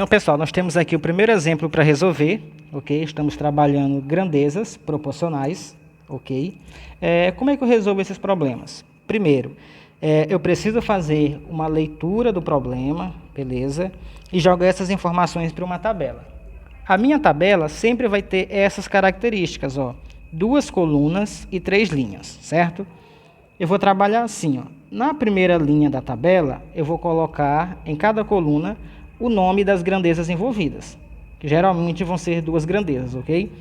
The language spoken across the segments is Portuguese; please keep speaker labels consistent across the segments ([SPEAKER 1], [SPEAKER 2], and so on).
[SPEAKER 1] Então, pessoal, nós temos aqui o primeiro exemplo para resolver, ok? Estamos trabalhando grandezas proporcionais, ok? Como é que eu resolvo esses problemas? Primeiro, eu preciso fazer uma leitura do problema, beleza? E jogar essas informações para uma tabela. A minha tabela sempre vai ter essas características, ó, 2 colunas e 3 linhas, certo? Eu vou trabalhar assim, ó. Na primeira linha da tabela, eu vou colocar em cada coluna o nome das grandezas envolvidas, que geralmente vão ser 2 grandezas, ok?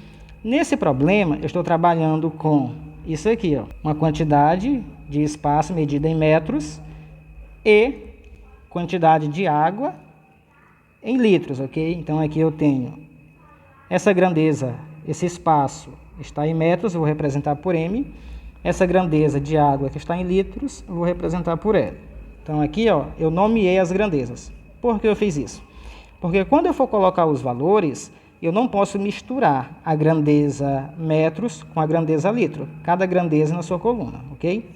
[SPEAKER 1] Nesse problema, eu estou trabalhando com isso aqui, ó, uma quantidade de espaço medida em metros e quantidade de água em litros, ok? Então aqui eu tenho essa grandeza, esse espaço está em metros, eu vou representar por M. Essa grandeza de água que está em litros, eu vou representar por L. Então aqui, ó, eu nomeei as grandezas. Por que eu fiz isso? Porque quando eu for colocar os valores, eu não posso misturar a grandeza metros com a grandeza litro. Cada grandeza na sua coluna, ok?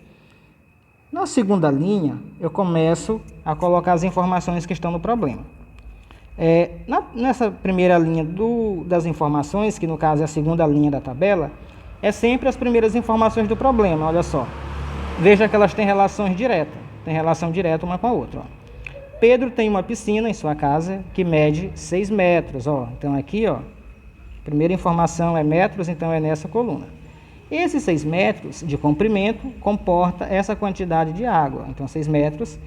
[SPEAKER 1] Na segunda linha, eu começo a colocar as informações que estão no problema. Nessa primeira linha das informações, que no caso é a segunda linha da tabela, é sempre as primeiras informações do problema, olha só. Veja que elas têm relação direta uma com a outra, ó. Pedro tem uma piscina em sua casa que mede 6 metros, ó. Então aqui, ó, a primeira informação é metros, então é nessa coluna. Esses 6 metros de comprimento comporta essa quantidade de água. Então 6 metros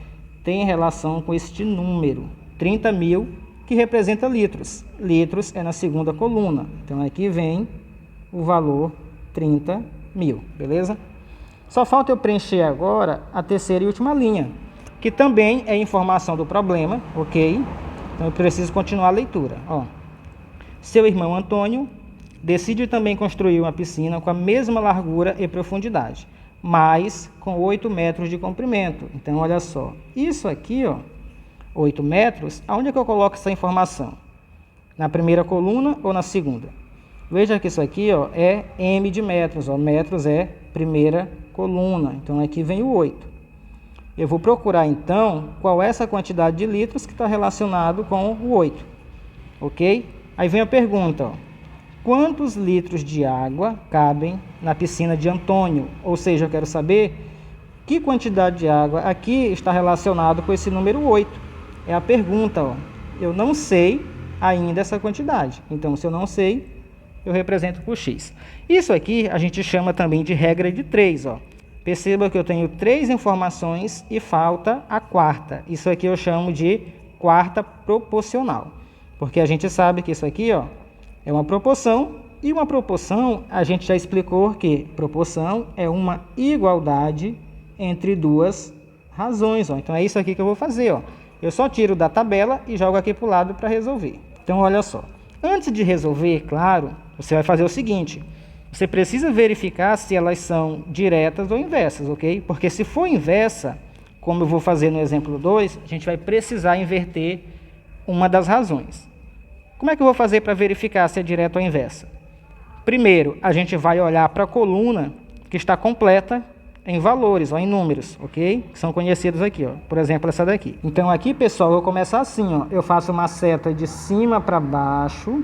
[SPEAKER 1] tem relação com este número, 30.000, que representa litros. Litros é na segunda coluna. Então aqui vem o valor 30.000, beleza? Só falta eu preencher agora a terceira e última linha, que também é informação do problema, ok? Então eu preciso continuar a leitura, ó. Seu irmão Antônio decide também construir uma piscina com a mesma largura e profundidade, mas com 8 metros de comprimento. Então olha só, isso aqui, ó, 8 metros, aonde é que eu coloco essa informação? Na primeira coluna ou na segunda? Veja que isso aqui, ó, é M de metros, ó, metros é primeira coluna, então aqui vem o 8. Eu vou procurar então qual é essa quantidade de litros que está relacionado com o 8, ok? Aí vem a pergunta, ó, quantos litros de água cabem na piscina de Antônio? Ou seja, eu quero saber que quantidade de água aqui está relacionado com esse número 8. É a pergunta, ó. Eu não sei ainda essa quantidade, então se eu não sei, eu represento por X. Isso aqui a gente chama também de regra de 3, ó. Perceba que eu tenho 3 informações e falta a quarta. Isso aqui eu chamo de quarta proporcional. Porque a gente sabe que isso aqui, ó, é uma proporção. E uma proporção, a gente já explicou que proporção é uma igualdade entre 2 razões, ó. Então é isso aqui que eu vou fazer, ó. Eu só tiro da tabela e jogo aqui para o lado para resolver. Então olha só. Antes de resolver, claro, você vai fazer o seguinte. Você precisa verificar se elas são diretas ou inversas, ok? Porque se for inversa, como eu vou fazer no exemplo 2, a gente vai precisar inverter uma das razões. Como é que eu vou fazer para verificar se é direta ou inversa? Primeiro, a gente vai olhar para a coluna que está completa em valores, ó, em números, ok? Que são conhecidos aqui, ó. Por exemplo, essa daqui. Então aqui, pessoal, eu vou começar assim, ó. Eu faço uma seta de cima para baixo,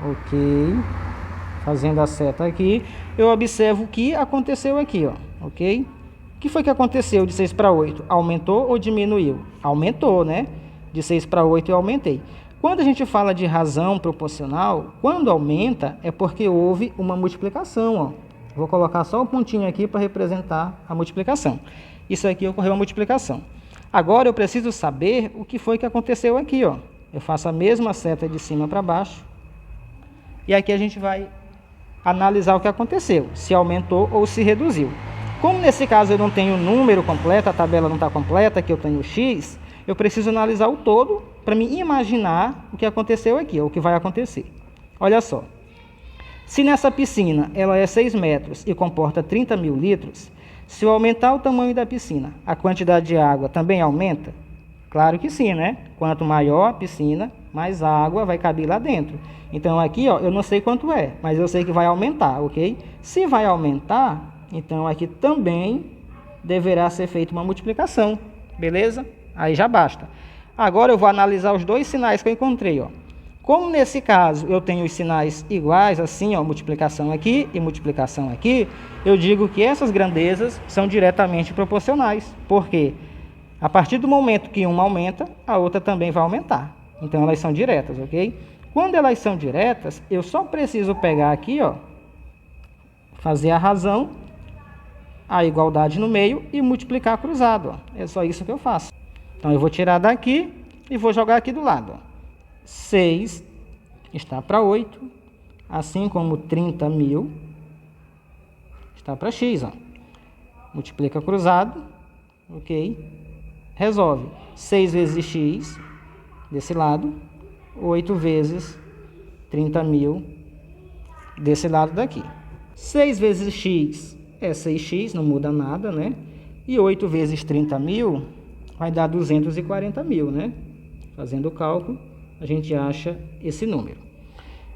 [SPEAKER 1] ok? Fazendo a seta aqui, eu observo o que aconteceu aqui, ó, ok? O que foi que aconteceu de 6 para 8? Aumentou ou diminuiu? Aumentou, né? De 6 para 8 eu aumentei. Quando a gente fala de razão proporcional, quando aumenta é porque houve uma multiplicação, ó. Vou colocar só um pontinho aqui para representar a multiplicação. Isso aqui ocorreu a multiplicação. Agora eu preciso saber o que foi que aconteceu aqui, ó. Eu faço a mesma seta de cima para baixo. E aqui a gente vai analisar o que aconteceu, se aumentou ou se reduziu. Como nesse caso eu não tenho o número completo, a tabela não está completa, que eu tenho X, eu preciso analisar o todo para me imaginar o que aconteceu aqui, ou o que vai acontecer. Olha só, se nessa piscina ela é 6 metros e comporta 30.000 litros, se eu aumentar o tamanho da piscina, a quantidade de água também aumenta? Claro que sim, né? Quanto maior a piscina, mais água vai caber lá dentro. Então aqui, ó, eu não sei quanto é, mas eu sei que vai aumentar, ok? Se vai aumentar, então aqui também deverá ser feita uma multiplicação, beleza? Aí já basta. Agora eu vou analisar os dois sinais que eu encontrei, ó. Como nesse caso eu tenho os sinais iguais, assim, ó, multiplicação aqui e multiplicação aqui, eu digo que essas grandezas são diretamente proporcionais. Por quê? A partir do momento que uma aumenta, a outra também vai aumentar. Então elas são diretas, ok? Quando elas são diretas, eu só preciso pegar aqui, ó, fazer a razão, a igualdade no meio e multiplicar cruzado, ó. É só isso que eu faço. Então eu vou tirar daqui e vou jogar aqui do lado, ó. 6 está para 8, assim como 30.000 está para x, ó. Multiplica cruzado, ok? Resolve. 6 vezes x desse lado, 8 vezes 30.000 desse lado daqui. 6 vezes x é 6x, não muda nada, né? E 8 vezes 30.000 vai dar 240.000, né? Fazendo o cálculo, a gente acha esse número.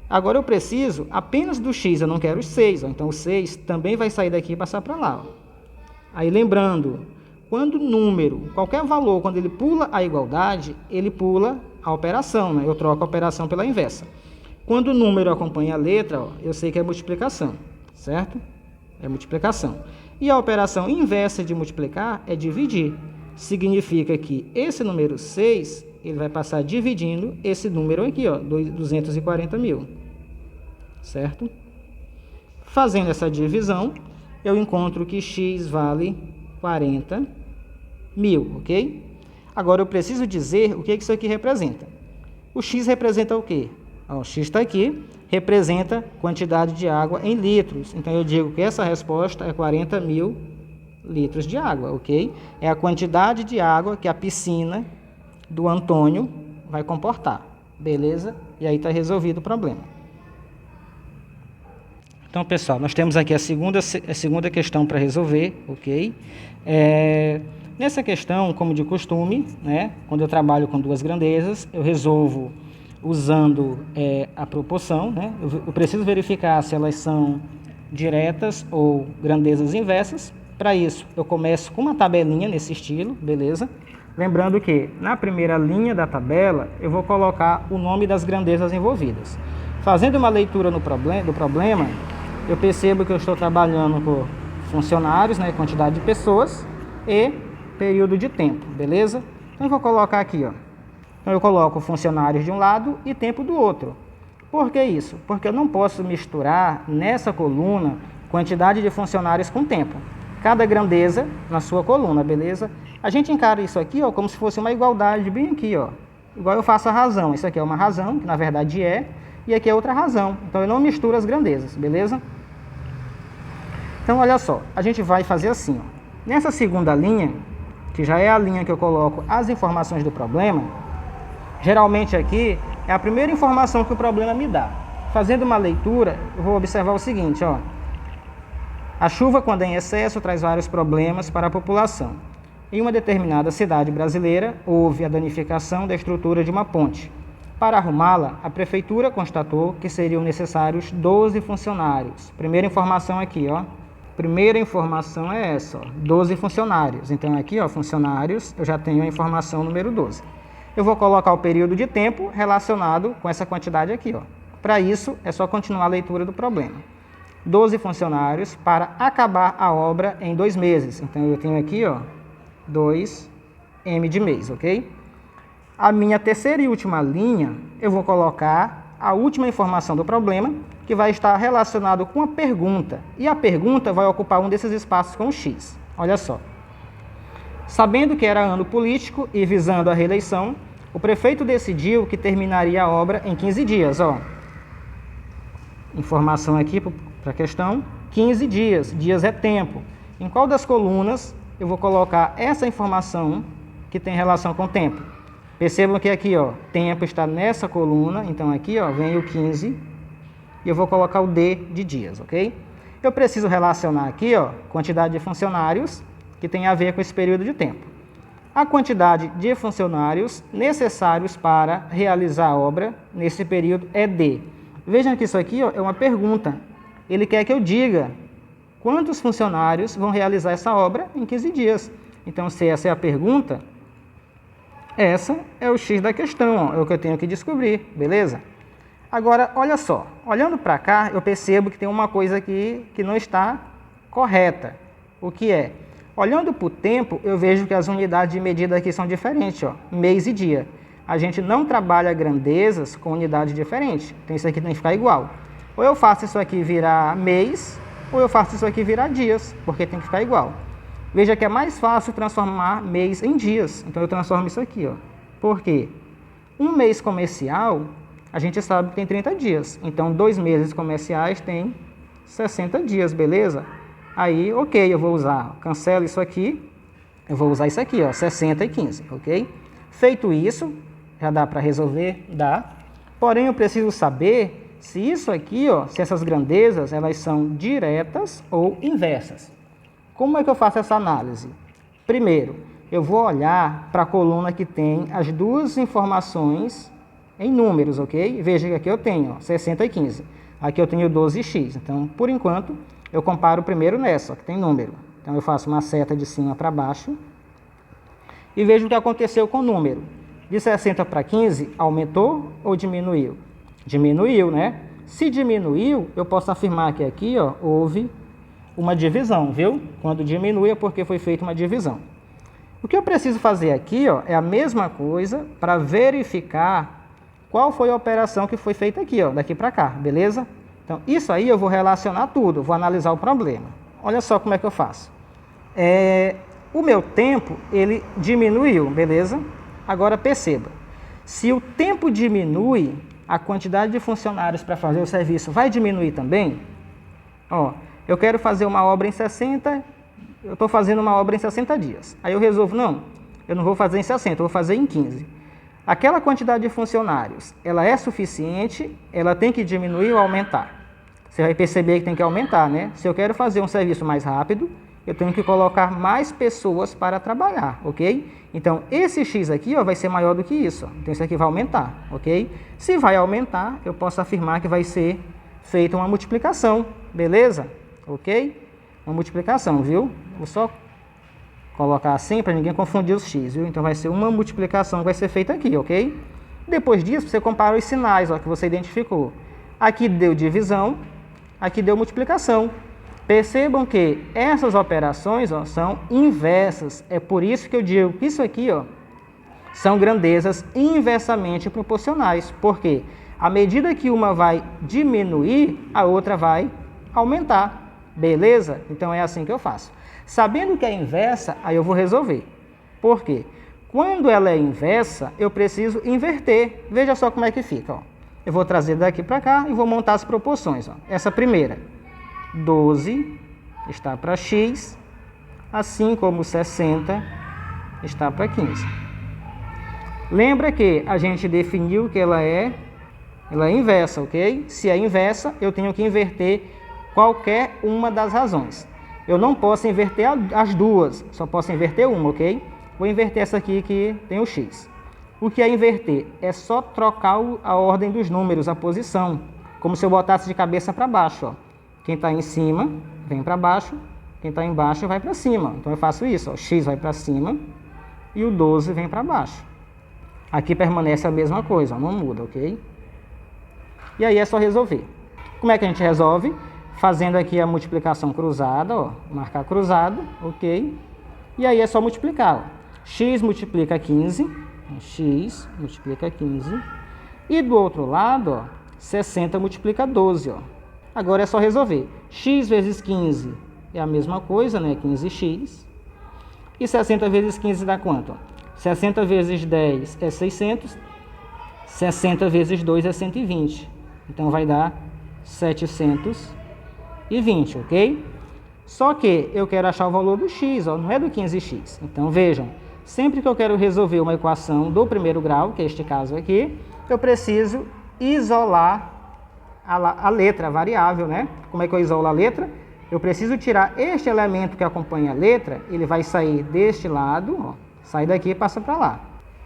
[SPEAKER 1] Agora eu preciso apenas do x, eu não quero os 6, ó. Então o 6 também vai sair daqui e passar para lá, ó. Aí lembrando, quando o número, qualquer valor, quando ele pula a igualdade, ele pula a operação, né? Eu troco a operação pela inversa. Quando o número acompanha a letra, ó, eu sei que é multiplicação, certo? É multiplicação. E a operação inversa de multiplicar é dividir. Significa que esse número 6, ele vai passar dividindo esse número aqui, ó, 240.000, certo? Fazendo essa divisão, eu encontro que x vale 40.000, ok? Agora eu preciso dizer o que isso aqui representa. O x representa o quê? Ó, o x está aqui, representa quantidade de água em litros. Então eu digo que essa resposta é 40.000 litros de água, ok? É a quantidade de água que a piscina do Antônio vai comportar, beleza? E aí está resolvido o problema. Então, pessoal, nós temos aqui a segunda questão para resolver, ok? Nessa questão, como de costume, né, quando eu trabalho com duas grandezas, eu resolvo usando a proporção, né? Eu preciso verificar se elas são diretas ou grandezas inversas. Para isso, eu começo com uma tabelinha nesse estilo, beleza? Lembrando que na primeira linha da tabela, eu vou colocar o nome das grandezas envolvidas. Fazendo uma leitura do problema, eu percebo que eu estou trabalhando por funcionários, né, quantidade de pessoas e período de tempo, beleza? Então eu vou colocar aqui, ó. Então eu coloco funcionários de um lado e tempo do outro. Por que isso? Porque eu não posso misturar nessa coluna quantidade de funcionários com tempo. Cada grandeza na sua coluna, beleza? A gente encara isso aqui, ó, como se fosse uma igualdade bem aqui, ó. Igual eu faço a razão. Isso aqui é uma razão, que na verdade é, e aqui é outra razão. Então eu não misturo as grandezas, beleza? Então olha só, a gente vai fazer assim, ó. Nessa segunda linha, que já é a linha que eu coloco as informações do problema, geralmente aqui é a primeira informação que o problema me dá. Fazendo uma leitura, eu vou observar o seguinte, ó. A chuva, quando é em excesso, traz vários problemas para a população. Em uma determinada cidade brasileira, houve a danificação da estrutura de uma ponte. Para arrumá-la, a prefeitura constatou que seriam necessários 12 funcionários. Primeira informação aqui, ó. Primeira informação é essa, ó, 12 funcionários. Então aqui, ó, funcionários, eu já tenho a informação número 12. Eu vou colocar o período de tempo relacionado com essa quantidade aqui, ó. Para isso, é só continuar a leitura do problema. 12 funcionários para acabar a obra em 2 meses. Então eu tenho aqui, ó, 2M de mês, ok? A minha terceira e última linha, eu vou colocar a última informação do problema, que vai estar relacionado com a pergunta. E a pergunta vai ocupar um desses espaços com o X. Olha só. Sabendo que era ano político e visando a reeleição, o prefeito decidiu que terminaria a obra em 15 dias. Ó. Informação aqui para a questão. 15 dias. Dias é tempo. Em qual das colunas eu vou colocar essa informação que tem relação com o tempo? Percebam que aqui, ó, tempo está nessa coluna. Então aqui, ó, vem o 15. E eu vou colocar o D de dias, ok? Eu preciso relacionar aqui, ó, quantidade de funcionários, que tem a ver com esse período de tempo. A quantidade de funcionários necessários para realizar a obra nesse período é D. Vejam que isso aqui, ó, é uma pergunta. Ele quer que eu diga quantos funcionários vão realizar essa obra em 15 dias. Então, se essa é a pergunta, Essa é o x da questão, ó, é o que eu tenho que descobrir, beleza? Agora, olha só, olhando para cá, eu percebo que tem uma coisa aqui que não está correta. O que é? Olhando para o tempo, eu vejo que as unidades de medida aqui são diferentes, ó, mês e dia. A gente não trabalha grandezas com unidade diferente, então isso aqui tem que ficar igual. Ou eu faço isso aqui virar mês, ou eu faço isso aqui virar dias, porque tem que ficar igual. Veja que é mais fácil transformar mês em dias. Então, eu transformo isso aqui, ó. Por quê? Um mês comercial, a gente sabe que tem 30 dias. Então, 2 meses comerciais tem 60 dias, beleza? Aí, ok, eu vou usar, cancelo isso aqui, eu vou usar isso aqui, ó, 60 e 15, ok? Feito isso, já dá para resolver? Dá. Porém, eu preciso saber se isso aqui, ó, se essas grandezas, elas são diretas ou inversas. Como é que eu faço essa análise? Primeiro, eu vou olhar para a coluna que tem as duas informações em números, ok? Veja que aqui eu tenho ó, 60 e 15. Aqui eu tenho 12x. Então, por enquanto, eu comparo primeiro nessa, ó, que tem número. Então, eu faço uma seta de cima para baixo e vejo o que aconteceu com o número. De 60 para 15, aumentou ou diminuiu? Diminuiu, né? Se diminuiu, eu posso afirmar que aqui ó, houve uma divisão, viu? Quando diminui é porque foi feita uma divisão. O que eu preciso fazer aqui ó, é a mesma coisa para verificar qual foi a operação que foi feita aqui, ó, daqui para cá, beleza? Então, isso aí eu vou relacionar tudo, vou analisar o problema. Olha só como é que eu faço. O meu tempo, ele diminuiu, beleza? Agora perceba, se o tempo diminui, a quantidade de funcionários para fazer o serviço vai diminuir também? Ó, eu quero fazer uma obra em 60, eu estou fazendo uma obra em 60 dias. Aí eu resolvo, não, eu não vou fazer em 60, eu vou fazer em 15. Aquela quantidade de funcionários, ela é suficiente, ela tem que diminuir ou aumentar? Você vai perceber que tem que aumentar, né? Se eu quero fazer um serviço mais rápido, eu tenho que colocar mais pessoas para trabalhar, ok? Então, esse x aqui ó, vai ser maior do que isso. Ó. Então, isso aqui vai aumentar, ok? Se vai aumentar, eu posso afirmar que vai ser feita uma multiplicação, beleza? Ok? Uma multiplicação, viu? Vou só colocar assim para ninguém confundir os x, viu? Então, vai ser uma multiplicação que vai ser feita aqui, ok? Depois disso, você compara os sinais ó, que você identificou. Aqui deu divisão, aqui deu multiplicação. Percebam que essas operações ó, são inversas. É por isso que eu digo que isso aqui ó, são grandezas inversamente proporcionais. Porque à medida que uma vai diminuir, a outra vai aumentar. Beleza? Então é assim que eu faço. Sabendo que é inversa, aí eu vou resolver. Por quê? Quando ela é inversa, eu preciso inverter. Veja só como é que fica. Ó. Eu vou trazer daqui para cá e vou montar as proporções. Ó. Essa primeira. 12 está para x, assim como 60 está para 15. Lembra que a gente definiu que ela é inversa, ok? Se é inversa, eu tenho que inverter qualquer uma das razões. Eu não posso inverter as duas, só posso inverter uma, ok? Vou inverter essa aqui que tem o x. O que é inverter? É só trocar a ordem dos números, a posição, como se eu botasse de cabeça para baixo, ó. Quem está em cima vem para baixo, quem está embaixo vai para cima. Então eu faço isso, ó, x vai para cima e o 12 vem para baixo. Aqui permanece a mesma coisa, ó, não muda, ok? E aí é só resolver. Como é que a gente resolve? Fazendo aqui a multiplicação cruzada, ó, marcar cruzado, ok? E aí é só multiplicar. Ó. X multiplica 15, x multiplica 15. E do outro lado, ó, 60 multiplica 12, ó. Agora é só resolver. X vezes 15 é a mesma coisa, né? 15x. E 60 vezes 15 dá quanto? 60 vezes 10 é 600. 60 vezes 2 é 120. Então, vai dar 720, ok? Só que eu quero achar o valor do x, ó, não é do 15x. Então, vejam, sempre que eu quero resolver uma equação do primeiro grau, que é este caso aqui, eu preciso isolar a letra, a variável, né? Como é que eu isolo a letra? Eu preciso tirar este elemento que acompanha a letra, ele vai sair deste lado, ó, sai daqui e passa para lá.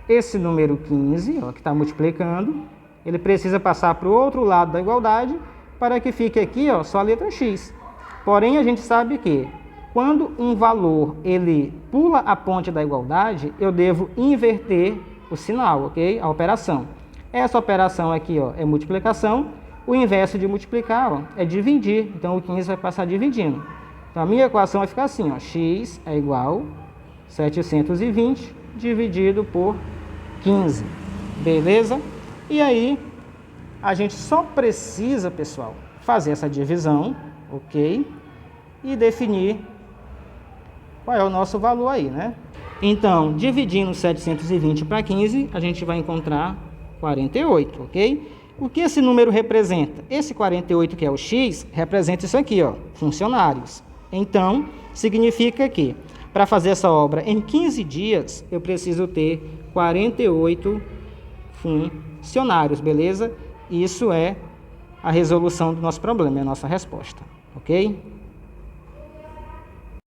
[SPEAKER 1] Esse número 15, ó, que está multiplicando, ele precisa passar para o outro lado da igualdade para que fique aqui ó, só a letra x. Porém, a gente sabe que quando um valor ele pula a ponte da igualdade, eu devo inverter o sinal, ok? A operação. Essa operação aqui, ó, é multiplicação. O inverso de multiplicar, ó, é dividir. Então, o 15 vai passar dividindo. Então, a minha equação vai ficar assim, ó, x é igual a 720 dividido por 15. Beleza? E aí, a gente só precisa, pessoal, fazer essa divisão, ok? E definir qual é o nosso valor aí, né? Então, dividindo 720 para 15, a gente vai encontrar 48, ok? O que esse número representa? Esse 48, que é o x, representa isso aqui, ó, funcionários. Então, significa que, para fazer essa obra em 15 dias, eu preciso ter 48 funcionários, beleza? Isso é a resolução do nosso problema, é a nossa resposta, ok?